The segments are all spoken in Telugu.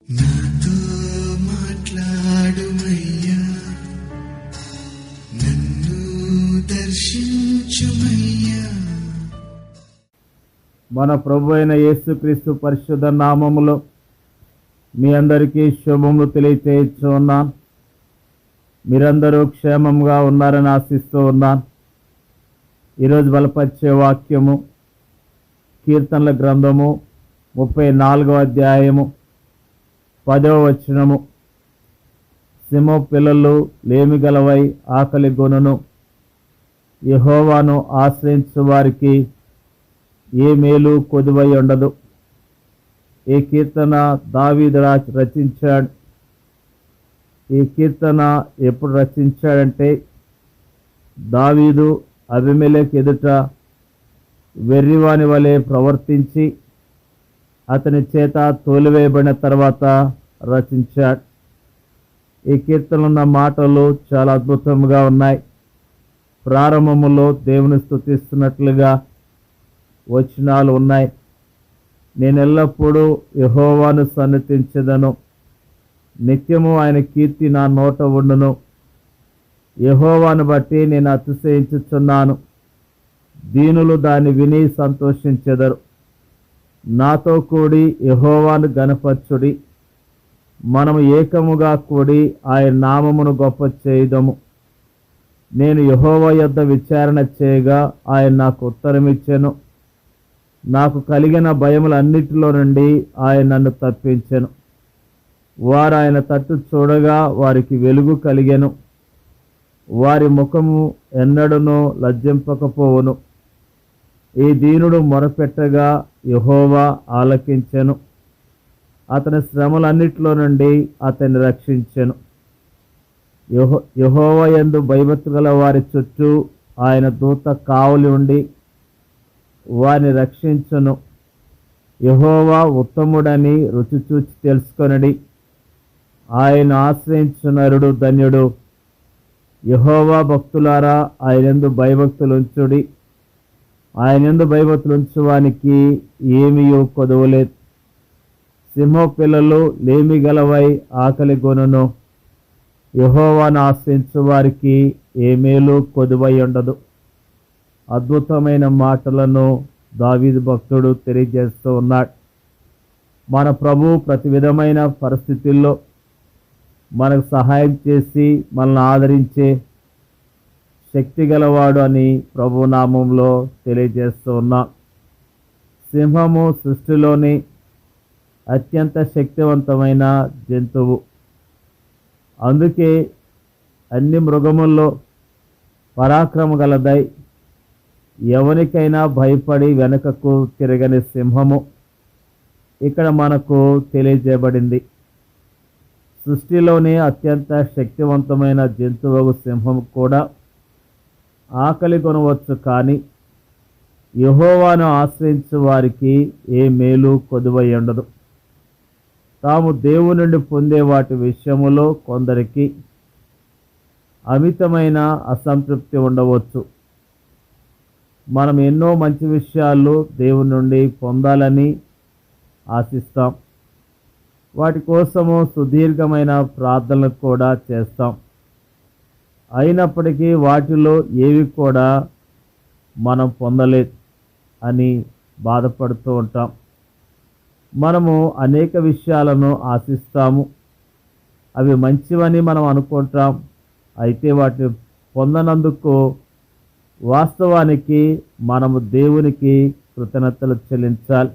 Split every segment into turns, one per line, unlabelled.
నాతో మాట్లాడుమయ్యా, నన్ను దర్శించుమయ్యా.
మన ప్రభు అయిన యేసుక్రీస్తు పరిశుద్ధ నామములో మీ అందరికీ శుభములు తెలియచేయచ్చు ఉన్నాను. మీరందరూ క్షేమంగా ఉన్నారని ఆశిస్తూ ఉన్నాను. ఈరోజు బలపరిచే వాక్యము కీర్తనల గ్రంథము 34వ అధ్యాయము 10వ వచనము. సింహ పిల్లలు లేమిగలవై ఆకలి గొనును, యెహోవాను ఆశ్రయించు వారికి ఏ మేలు కొదువై ఉండదు. ఈ కీర్తన దావీదు రచించాడు. ఈ కీర్తన ఎప్పుడు రచించాడంటే దావీదు అబీమెలెకు ఎదుట వెర్రివాని వలె ప్రవర్తించి అతని చేత తోలివేయబడిన తర్వాత రచించాడు. ఈ కీర్తనలో ఉన్న మాటలు చాలా అద్భుతంగా ఉన్నాయి. ప్రారంభములో దేవుని స్తుతిస్తున్నట్లుగా వచనాలు ఉన్నాయి. నేను ఎల్లప్పుడూ యెహోవాను సన్నిధించెదను, నిత్యము ఆయన కీర్తి నా నోట ఉండును. యెహోవాను బట్టి నేను అతిశయించుచున్నాను, దీనులు దాన్ని విని సంతోషించెదరు. నాతో కూడి యెహోవాను గణపరచుడి, మనము ఏకముగా కూడి ఆయన నామమును గొప్ప చేయుదము. నేను యెహోవా యొద్ద విచారణ చేయగా ఆయన నాకు ఉత్తరమిచ్చెను. నాకు కలిగిన భయములన్నిటిలో నుండి ఆయన నన్ను తప్పించెను. వారు ఆయన తట్టు చూడగా వారికి వెలుగు కలిగెను, వారి ముఖము ఎన్నడూనూ లజ్జింపకపోవును. ఈ దీనుడు మొరపెట్టగా యెహోవా ఆలకించెను, అతని శ్రమలన్నిటిలో నుండి అతన్ని రక్షించెను. యెహోవా యందు భయభక్తి గల వారి చుట్టూ ఆయన దూత కావలి ఉండి వారిని రక్షించును. యెహోవా ఉత్తముడని రుచి చూచి తెలుసుకొనడి, ఆయన ఆశ్రయించు నరుడు ధన్యుడు. యెహోవా భక్తులారా, ఆయనందు భయభక్తులుంచుడి, ఆయనందు భయభక్తులుంచువానికి ఏమీయూ కొదవలేదు. సింహ పిల్లలు లేమిగలవై ఆకలి గొనును, యెహోవాను ఆశ్రయించు వారికి ఏ మేలు కొదువై ఉండదు. అద్భుతమైన మాటలను దావీదు భక్తుడు తెలియజేస్తూ ఉన్నాడు. మన ప్రభు ప్రతి విధమైన పరిస్థితుల్లో మనకు సహాయం చేసి మనల్ని ఆదరించే శక్తి గలవాడు అని ప్రభు నామంలో తెలియజేస్తూ ఉన్నాం. సింహము సృష్టిలోని అత్యంత శక్తివంతమైన జంతువు. అందుకే అన్ని మృగముల్లో పరాక్రమ గలదై ఎవరికైనా భయపడి వెనుకకు తిరగని సింహము ఇక్కడ మనకు తెలియజేయబడింది. సృష్టిలోని అత్యంత శక్తివంతమైన జంతువు సింహం కూడా ఆకలి కొనవచ్చు, కానీ యెహోవాను ఆశ్రయించు వారికి ఏ మేలు కొదువై ఉండదు. తాము దేవుని నుండి పొందే వాటి విషయములో కొందరికి అమితమైన అసంతృప్తి ఉండవచ్చు. మనం ఎన్నో మంచి విషయాలు దేవుని నుండి పొందాలని ఆశిస్తాం. వాటి కోసము సుదీర్ఘమైన ప్రార్థనలు కూడా చేస్తాం. అయినప్పటికీ వాటిలో ఏవి కూడా మనం పొందలేదు అని బాధపడుతూ ఉంటాం. మనము అనేక విషయాలను ఆశిస్తాము, అవి మంచివని మనం అనుకుంటాం. అయితే వాటిని పొందనందుకు వాస్తవానికి మనము దేవునికి కృతజ్ఞతలు చెల్లించాలి.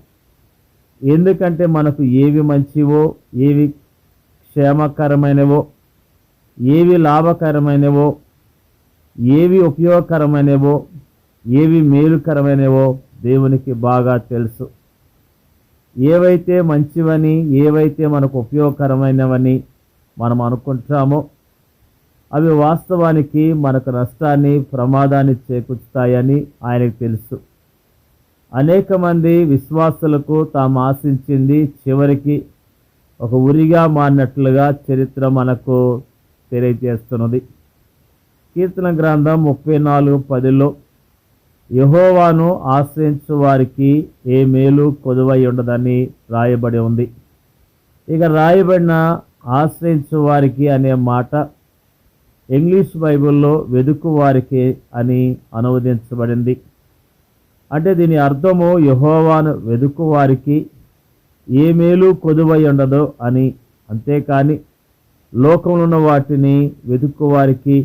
ఎందుకంటే మనకు ఏవి మంచివో, ఏవి క్షేమకరమైనవో, ఏవి లాభకరమైనవో, ఏవి ఉపయోగకరమైనవో, ఏవి మేలుకరమైనవో దేవునికి బాగా తెలుసు. ఏవైతే మంచివని, ఏవైతే మనకు ఉపయోగకరమైనవని మనం అనుకుంటామో అవి వాస్తవానికి మనకు నష్టాన్ని, ప్రమాదాన్ని చేకూర్చుతాయని ఆయనకు తెలుసు. అనేక మంది విశ్వాసులకు తాము ఆశించింది చివరికి ఒక ఉరిగా మారినట్లుగా చరిత్ర మనకు తెలియజేస్తున్నది. కీర్తన గ్రంథం 34:10లో యెహోవాను ఆశ్రయించు వారికి ఏ మేలు కొదువై ఉండదని రాయబడి ఉంది. ఇక రాయబడిన ఆశ్రయించు వారికి అనే మాట ఇంగ్లీష్ బైబిల్లో వెదుకు వారికి అని అనువదించబడింది. అంటే దీని అర్థము యెహోవాను వెదుకు వారికి ఏ మేలు కొదువై ఉండదో అని. అంతేకాని లోకంలో ఉన్న వాటిని వెతుక్కు వారికి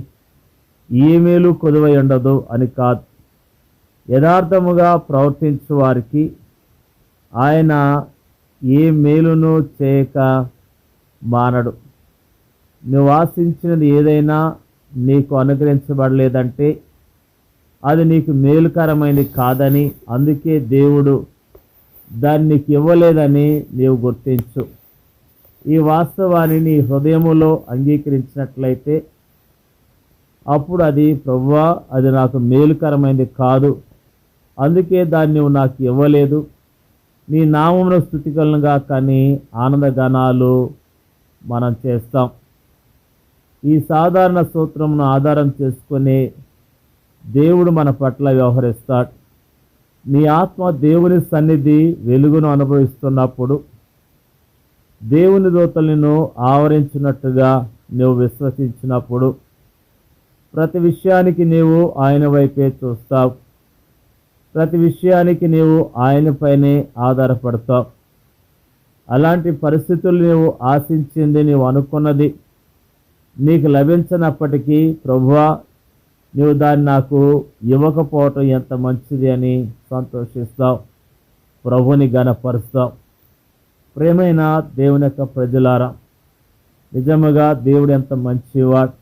ఏ మేలు కొదువై ఉండదు అని కాదు. యథార్థముగా ప్రవర్తించు వారికి ఆయన ఏ మేలును చేయక మానడు. నువ్వు ఆశించినది ఏదైనా నీకు అనుగ్రహించబడలేదంటే అది నీకు మేలుకరమైనది కాదని, అందుకే దేవుడు దాన్ని నీకు ఇవ్వలేదని నీవు గుర్తించు. ఈ వాస్తవాన్ని నీ హృదయములో అంగీకరించినట్లయితే అప్పుడు అది ప్రభువా అది నాకు మేలుకరమైనది కాదు, అందుకే దాన్ని నువ్వు నాకు ఇవ్వలేదు, నీ నామమున స్తుతికలుగా కానీ ఆనందగానాలు మనం చేస్తాం. ఈ సాధారణ సూత్రమును ఆధారం చేసుకుని దేవుడు మన పట్ల వ్యవహరిస్తాడు. నీ ఆత్మ దేవుని సన్నిధి వెలుగును అనుభవిస్తున్నప్పుడు దేవుని దూతలను ఆవరించినట్టుగా నువ్వు విశ్వసించినప్పుడు ప్రతి విషయానికి నీవు ఆయన వైపే చూస్తావు. ప్రతి విషయానికి నీవు ఆయనపైనే ఆధారపడతావు. అలాంటి పరిస్థితులు నీవు ఆశించింది, నీవు అనుకున్నది నీకు లభించినప్పటికీ ప్రభువా నీవు దాన్ని నాకు ఇవ్వకపోవటం ఎంత మంచిది అని సంతోషిస్తావు, ప్రభుని ఘనపరుస్తావు. ప్రేమైన దేవుని యొక్క ప్రజలారా, నిజముగా దేవుడు ఎంత మంచివాడు.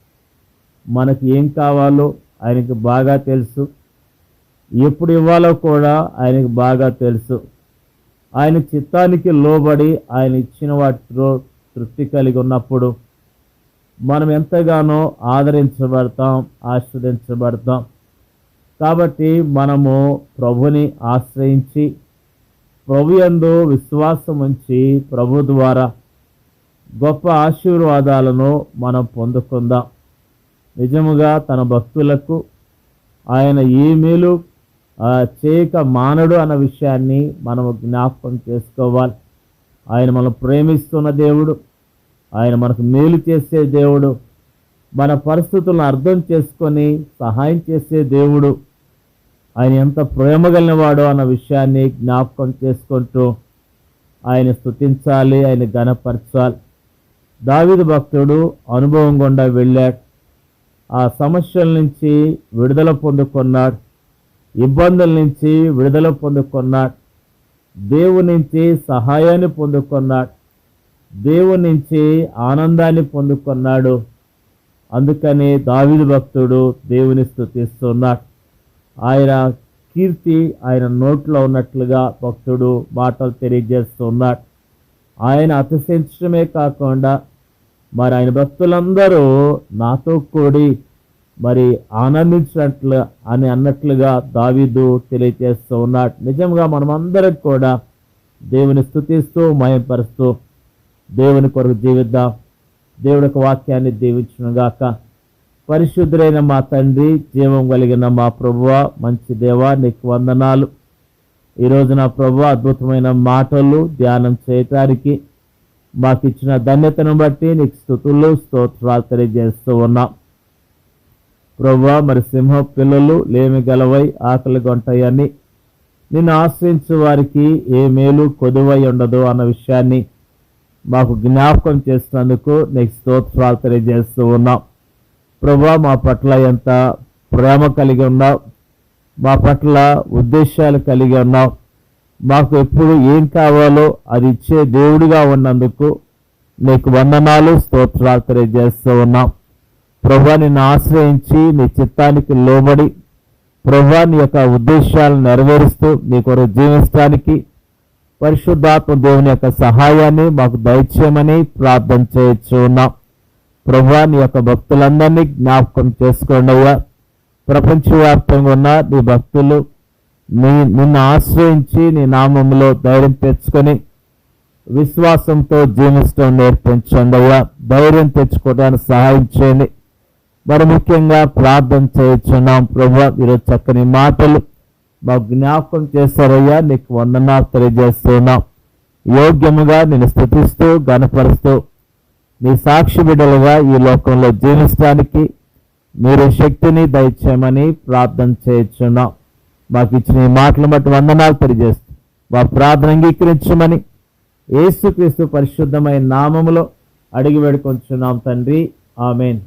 మనకి ఏం కావాలో ఆయనకి బాగా తెలుసు, ఎప్పుడు ఇవ్వాలో కూడా ఆయనకి బాగా తెలుసు. ఆయన చిత్తానికి లోబడి ఆయన ఇచ్చిన వాటితో తృప్తి కలిగి ఉన్నప్పుడు మనం ఎంతగానో ఆదరించబడతాం, ఆస్వాదించబడతాం. కాబట్టి మనము ప్రభుని ఆశ్రయించి ప్రభు యందు విశ్వాసం ఉంచి ప్రభు ద్వారా గొప్ప ఆశీర్వాదాలను మనం పొందుకుందాం. నిజముగా తన భక్తులకు ఆయన ఏ మేలు చేయక మానడు అన్న విషయాన్ని మనము జ్ఞాపకం చేసుకోవాలి. ఆయన మనం ప్రేమిస్తున్న దేవుడు, ఆయన మనకు మేలు చేసే దేవుడు, మన పరిస్థితులను అర్థం చేసుకొని సహాయం చేసే దేవుడు, ఆయన ఎంత ప్రేమ కలిగినవాడో అన్న విషయాన్ని జ్ఞాపకం చేసుకుంటూ ఆయన స్తుతించాలి, ఆయన ఘనపరచాలి. దావీదు భక్తుడు అనుభవం గుండా వెళ్ళాడు. ఆ సమస్యల నుంచి విడుదల పొందుకున్నాడు, ఇబ్బందుల నుంచి విడుదల పొందుకున్నాడు, దేవుని నుంచి సహాయాన్ని పొందుకున్నాడు, దేవుని నుంచి ఆనందాన్ని పొందుకున్నాడు. అందుకని దావీదు భక్తుడు దేవుని స్తుతిస్తున్నాడు. ఆయన కీర్తి ఆయన నోట్లో ఉన్నట్లుగా భక్తుడు మాటలు తెలియజేస్తున్నాడు. ఆయన అతిశయించడమే కాకుండా మరి ఆయన భక్తులందరూ నాతో కూడి మరి ఆనందించినట్లు అని అన్నట్లుగా దావీదు తెలియజేస్తూ ఉన్నాడు. నిజంగా మనమందరం కూడా దేవుని స్తుతిస్తూ మహిమపరుస్తూ దేవుని కొరకు జీవిద్దాం. దేవుడి యొక్క వాక్యాన్ని దీవించునుగాక. పరిశుద్ధులైన మా తండ్రి, జీవం కలిగిన మా ప్రభువా, మంచి దేవా, నీకు వందనాలు. ఈరోజు నా ప్రభువా అద్భుతమైన మాటలు ధ్యానం చేయటానికి మాకు ఇచ్చిన ధన్యతను బట్టి నీకు స్తుతులు స్తోత్రాలు తెలియజేస్తూ ఉన్నాం. ప్రభువా మరి సింహ పిల్లలు లేమి గలవై ఆకలి గొంటాయని నిన్ను ఆశ్రయించే వారికి ఏ మేలు కొదువై ఉండదు అన్న విషయాన్ని మాకు జ్ఞాపకం చేసినందుకు నీకు స్తోత్రాలు తెలియజేస్తూ ఉన్నాం. ప్రభువా మా పట్ల ఎంత ప్రేమ కలిగి ఉన్నావు, మా పట్ల ఉద్దేశాలు కలిగి ఉన్నావు, మాకు ఎప్పుడు ఏం కావాలో అది ఇచ్చే దేవుడిగా ఉన్నందుకు నీకు వందనాలు స్తోత్రాలు తెలియజేస్తూ ఉన్నాం. ప్రభువా నిన్ను ఆశ్రయించి నీ చిత్తానికి లోబడి ప్రభువా నీ యొక్క ఉద్దేశాలను నెరవేరుస్తూ నీ కొరకు జీవించడానికి పరిశుద్ధాత్మ దేవుని యొక్క సహాయాన్ని మాకు దయచేయమని ప్రార్థన చేయొచ్చు ఉన్నాం. ప్రభువా నీ యొక్క భక్తులందరినీ జ్ఞాపకం చేసుకోండి అయ్యా. ప్రపంచవ్యాప్తంగా ఉన్న నీ భక్తులు నిన్ను ఆశ్రయించి నీ నామములో ధైర్యం తెచ్చుకొని విశ్వాసంతో జీవించడం నేర్పించండి అయ్యా. ధైర్యం తెచ్చుకోవడానికి సహాయం చేయండి. మరి ముఖ్యంగా ప్రార్థన చేయొచ్చున్నాం. ప్రభువా ఈరోజు చక్కని మాటలు మాకు జ్ఞాపకం చేశారయ్యా, నీకు వందనాలు తెలియజేస్తున్నాం. యోగ్యముగా నేను స్తుతిస్తూ గణపరుస్తూ నీ సాక్షి బిడ్డలుగా ఈ లోకంలో జీవించడానికి మీరు శక్తిని దయచేయమని ప్రార్థన చేయించున్నాం. మాకు ఇచ్చిన ఈ మాటలు బట్టి వందనాలు తెలియజేస్తూ మా ప్రార్థన అంగీకరించమని యేసుక్రీస్తు పరిశుద్ధమైన నామములో అడిగి వేడుకొంచున్నాం తండ్రి. ఆమేన్.